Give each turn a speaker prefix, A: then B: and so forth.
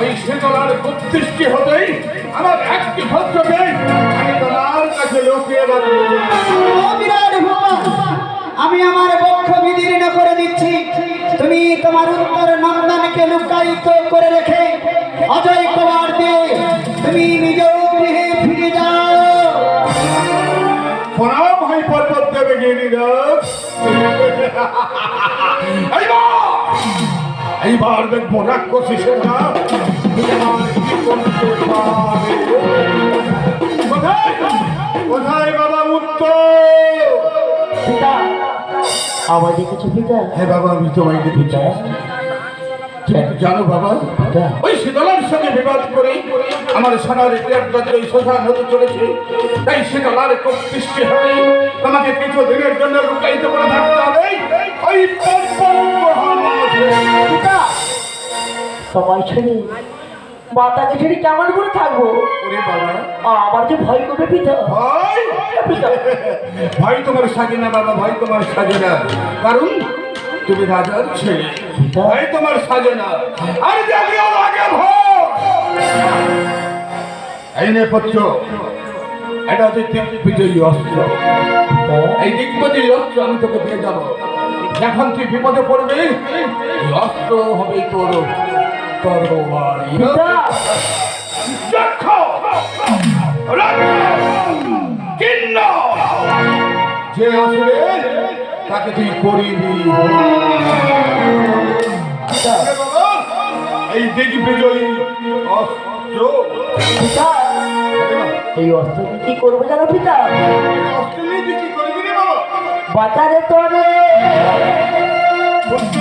A: ওই শীতলার প্রতিষ্ঠি হতেই আমার একটি ভদ্রকে আমি তোমার কাছে লুকিয়ে
B: আমি আমার বক্ষ বিদীর্ণ করে দিচ্ছি। তুমি তোমার উত্তর নন্দনকে লুকায়িত করে রেখে অজয় কুমার দিয়ে তুমি নিজেও গৃহে ফিরে যাও।
A: প্রণাম হয় পর্বত দেবে গিরিরাজ। এইবার দেখবো রাক্ষসী সেনা কোথায় বাবা উত্তর?
B: পিতা আবার দেখেছো পিতা?
A: হ্যাঁ বাবা, আমি তোমায় দেখেছি। জানো বাবা, ওই শীতলার সঙ্গে বিবাদ করে আমার সোনার এই শ্মশান হতে চলেছে। তাই শীতলার প্রতিষ্ঠি হয়ে তোমাকে কিছু দিনের জন্য লুকায়িত করে থাকতে হবে ওই
B: পিতা। সময় ছেড়ে মাতাকে ছেড়ে কেমন করে থাকবো?
A: ওরে বাবা,
B: আমার যে ভয় করবে পিতা।
A: ভয় ভয় তোমার সাজে না বাবা, ভয় তোমার সাজে না। কারণ তুমি রাজার ছেলে, ভয় তোমার সাজে না। আর জাগিয়ে লাগে ভয়। এই নে পুত্র, এটা হচ্ছে দিগ্বিজয়ী অস্ত্র। এই দিগ্বিজয়ী অস্ত্র আমি তোকে দিয়ে যাবো। যখন তুই বিপদে পড়বি এই অস্ত্র হবে তোর তরবারি। দেখো যে আসবে তাকে তুই করিবি। এই দিগ্বিজয়ী অস্ত্র,
B: এই অস্ত্র কি করবো জানো পিতা?
A: অস্ট্রেলিয়া তুই কি করবি রে বাবা?
B: বাজারে তো
A: পুত্র